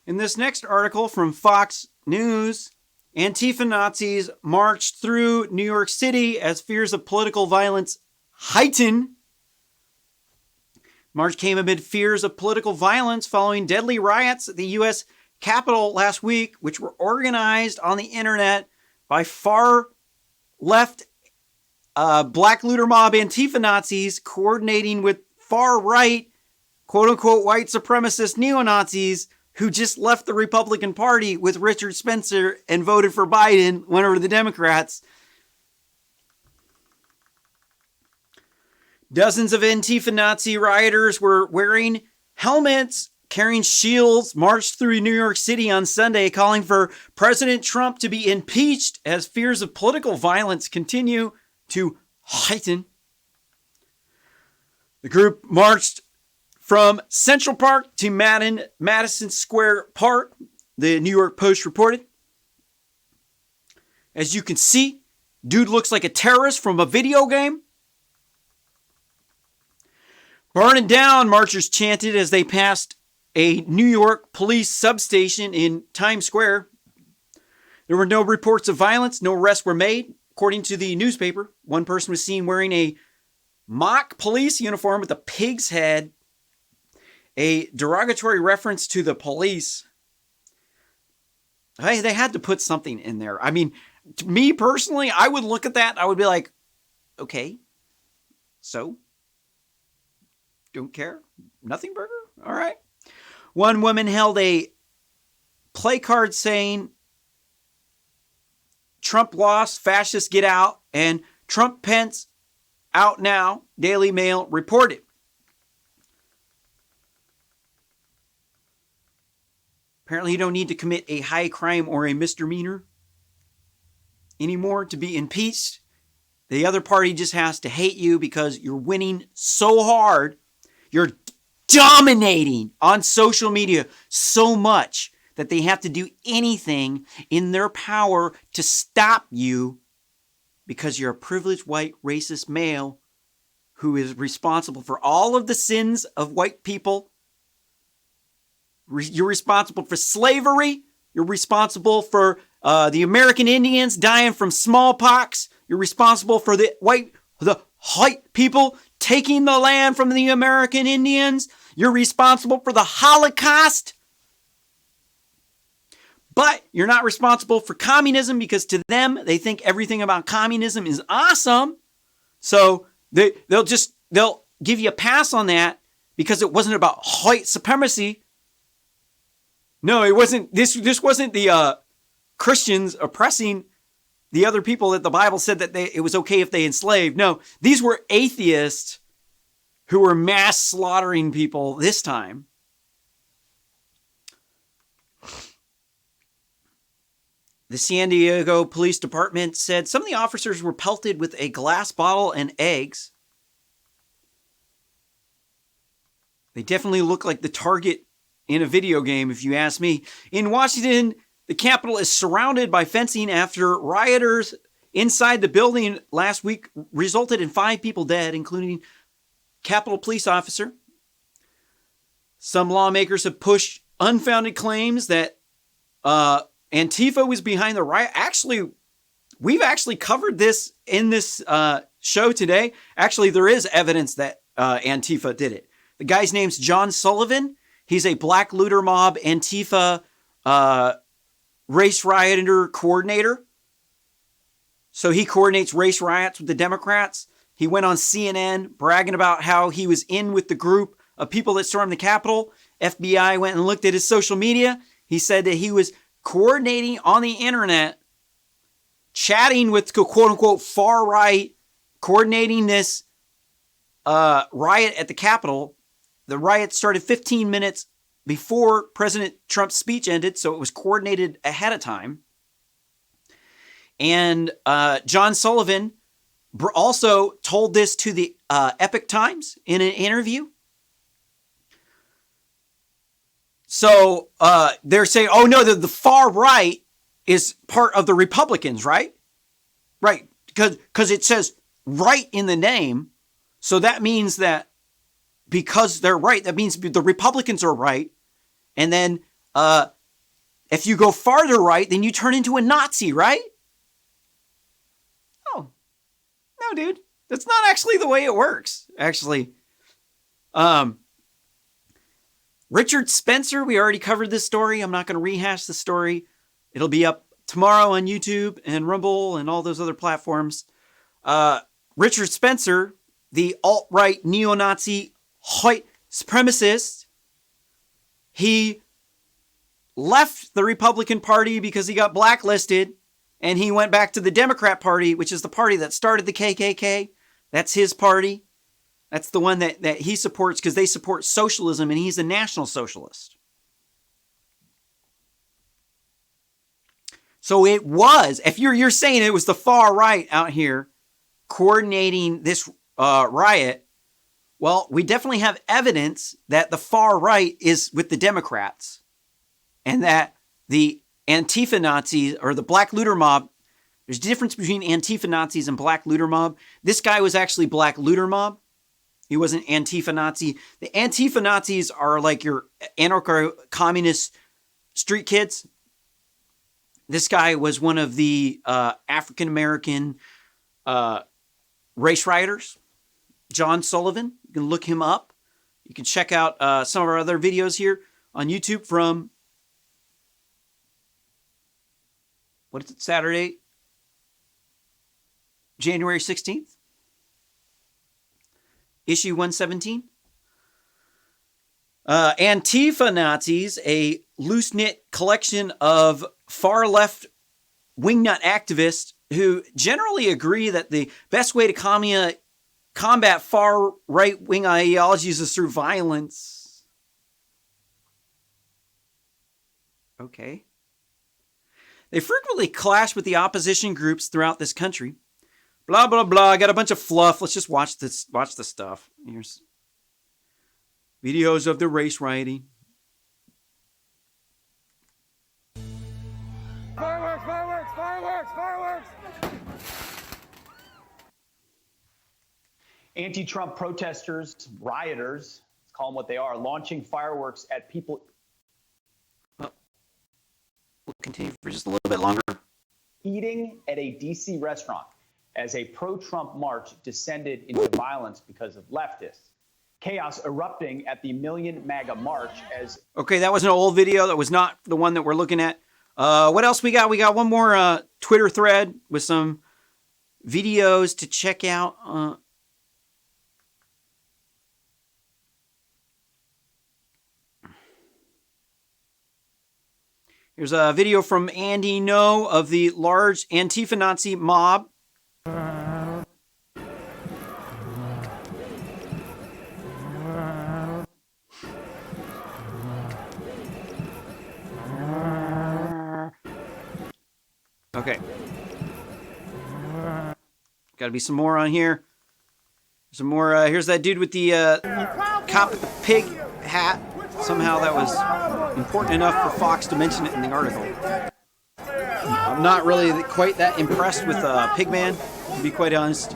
In this next article from Fox News, Antifa-Nazis marched through New York City as fears of political violence heighten. March came amid fears of political violence following deadly riots at the U.S. Capitol last week, which were organized on the internet by far-left black looter mob Antifa-Nazis coordinating with far-right, quote-unquote, white supremacist neo-Nazis who just left the Republican Party with Richard Spencer and voted for Biden, went over to the Democrats. Dozens of Antifa-Nazi rioters were wearing helmets, carrying shields, marched through New York City on Sunday, calling for President Trump to be impeached as fears of political violence continue to heighten. The group marched from Central Park to Madison Square Park, the New York Post reported. As you can see, dude looks like a terrorist from a video game. Burn it down, marchers chanted as they passed a New York police substation in Times Square. There were no reports of violence. No arrests were made. According to the newspaper, one person was seen wearing a mock police uniform with a pig's head, a derogatory reference to the police. Hey, they had to put something in there. I mean, to me personally, I would look at that. I would be like, okay, so don't care. Nothing burger. All right. One woman held a placard saying, Trump lost, fascists get out, and Trump Pence out now, Daily Mail reported. Apparently you don't need to commit a high crime or a misdemeanor anymore to be impeached. The other party just has to hate you because you're winning so hard. You're dominating on social media so much that they have to do anything in their power to stop you because you're a privileged white racist male who is responsible for all of the sins of white people. You're responsible for slavery. You're responsible for the American Indians dying from smallpox. You're responsible for the white people taking the land from the American Indians. You're responsible for the Holocaust. But you're not responsible for communism because to them, they think everything about communism is awesome. So they'll give you a pass on that because it wasn't about white supremacy. No, it wasn't. This wasn't the Christians oppressing the other people that the Bible said that it was okay if they enslaved. No, these were atheists who were mass slaughtering people this time. The San Diego Police Department said some of the officers were pelted with a glass bottle and eggs. They definitely look like the target in a video game, if you ask me. In Washington, the Capitol is surrounded by fencing after rioters inside the building last week resulted in 5 people dead, including Capitol police officer. Some lawmakers have pushed unfounded claims that Antifa was behind the riot. Actually, we've actually covered this in this show today. Actually, there is evidence that Antifa did it. The guy's name's John Sullivan. He's a black looter mob Antifa race rioter coordinator. So he coordinates race riots with the Democrats. He went on CNN bragging about how he was in with the group of people that stormed the Capitol. FBI went and looked at his social media. He said that he was coordinating on the internet, chatting with quote unquote far right, coordinating this riot at the Capitol. The riot started 15 minutes before President Trump's speech ended, so it was coordinated ahead of time. And John Sullivan also told this to the Epoch Times in an interview. So they're saying, oh no, the far right is part of the Republicans, right? Right, because it says right in the name. So that means that because they're right, that means the Republicans are right. And then if you go farther right, then you turn into a Nazi, right? Oh, no, dude. That's not actually the way it works, actually. Richard Spencer, we already covered this story. I'm not going to rehash the story. It'll be up tomorrow on YouTube and Rumble and all those other platforms. Richard Spencer, the alt-right neo-Nazi white supremacist, he left the Republican Party because he got blacklisted, and he went back to the Democrat Party, which is the party that started the KKK. That's his party. That's the one that he supports because they support socialism, and he's a national socialist. So it was, if you're saying it was the far right out here coordinating this riot, well, we definitely have evidence that the far right is with the Democrats, and that the Antifa-Nazis or the Black Looter Mob, there's a difference between Antifa-Nazis and Black Looter Mob. This guy was actually Black Looter Mob. He wasn't Antifa-Nazi. The Antifa-Nazis are like your anarcho-communist street kids. This guy was one of the African-American race rioters, John Sullivan. You can look him up. You can check out some of our other videos here on YouTube from, what is it, Saturday, January 16th? Issue 117. Antifa-Nazis, a loose-knit collection of far-left wingnut activists who generally agree that the best way to combat far-right-wing ideologies is through violence. Okay. They frequently clash with the opposition groups throughout this country. Blah, blah, blah. I got a bunch of fluff. Let's just watch the stuff. Here's videos of the race rioting. Fireworks, fireworks, fireworks, fireworks! Anti-Trump protesters, rioters, let's call them what they are, launching fireworks at people. We'll continue for just a little bit longer. Eating at a D.C. restaurant as a pro-Trump march descended into violence because of leftists. Chaos erupting at the Million MAGA March as... Okay, that was an old video. That was not the one that we're looking at. What else we got? We got one more Twitter thread with some videos to check out. Here's a video from Andy No of the large Antifa-Nazi mob. Okay. Got to be some more on here. Some more. Here's that dude with the cop with the pig hat. Somehow that was important enough for Fox to mention it in the article. I'm not really quite that impressed with Pigman, to be quite honest.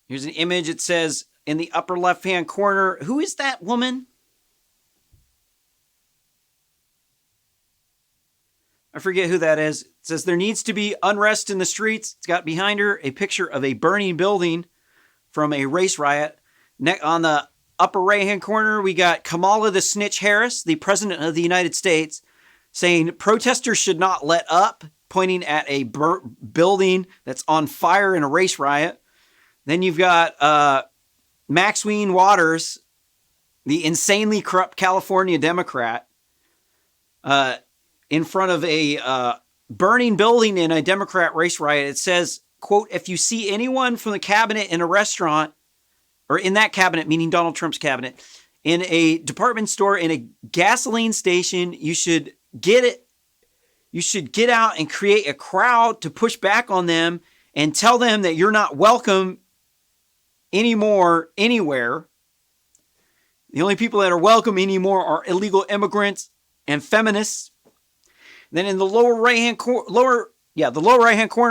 Here's an image. It says in the upper left-hand corner, who is that woman? I forget who that is. It says there needs to be unrest in the streets. It's got behind her a picture of a burning building from a race riot. On the upper right-hand corner, we got Kamala the Snitch Harris, the President of the United States, saying protesters should not let up, pointing at a building that's on fire in a race riot. Then you've got Maxine Waters, the insanely corrupt California Democrat, in front of a burning building in a Democrat race riot. It says, quote, if you see anyone from the cabinet in a restaurant, or in that cabinet, meaning Donald Trump's cabinet, in a department store, in a gasoline station, you should get it. You should get out and create a crowd to push back on them and tell them that you're not welcome anymore anywhere. The only people that are welcome anymore are illegal immigrants and feminists. Then in the lower right-hand corner,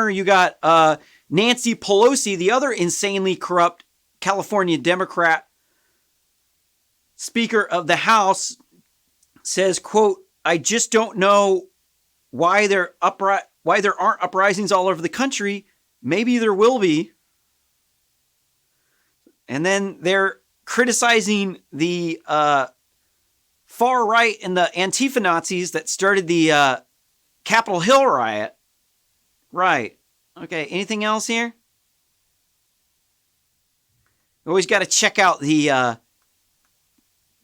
you got Nancy Pelosi, the other insanely corrupt California Democrat, Speaker of the House says, quote, I just don't know why there aren't uprisings all over the country. Maybe there will be. And then they're criticizing the far right and the Antifa-Nazis that started the Capitol Hill riot. Right. Okay, anything else here? You always got to check out the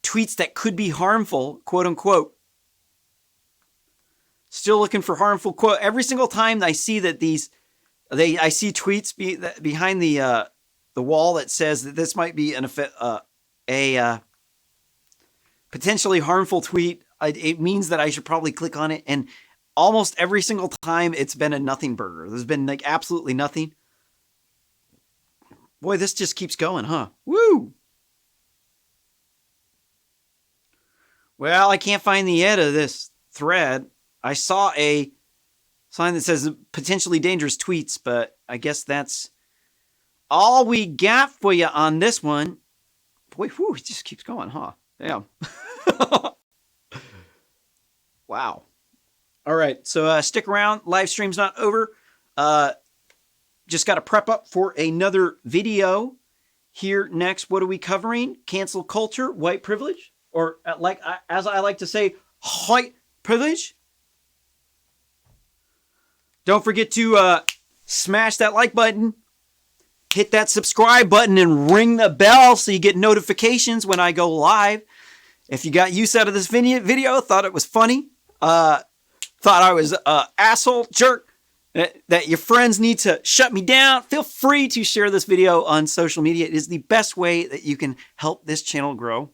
tweets that could be harmful, quote unquote. Still looking for harmful quote. Every single time I see that I see tweets behind the wall that says that this might be a potentially harmful tweet. It means that I should probably click on it. And almost every single time it's been a nothing burger. There's been like absolutely nothing. Boy, this just keeps going, huh? Woo! Well, I can't find the end of this thread. I saw a sign that says potentially dangerous tweets, but I guess that's all we got for you on this one. Boy, whew, it just keeps going, huh? Damn. Wow. All right, so stick around. Live stream's not over. Just got to prep up for another video. Here next, what are we covering? Cancel culture, white privilege, or as I like to say, white privilege. Don't forget to smash that like button, hit that subscribe button, and ring the bell so you get notifications when I go live. If you got use out of this video, thought it was funny, thought I was an asshole jerk, that your friends need to shut me down, feel free to share this video on social media. It is the best way that you can help this channel grow.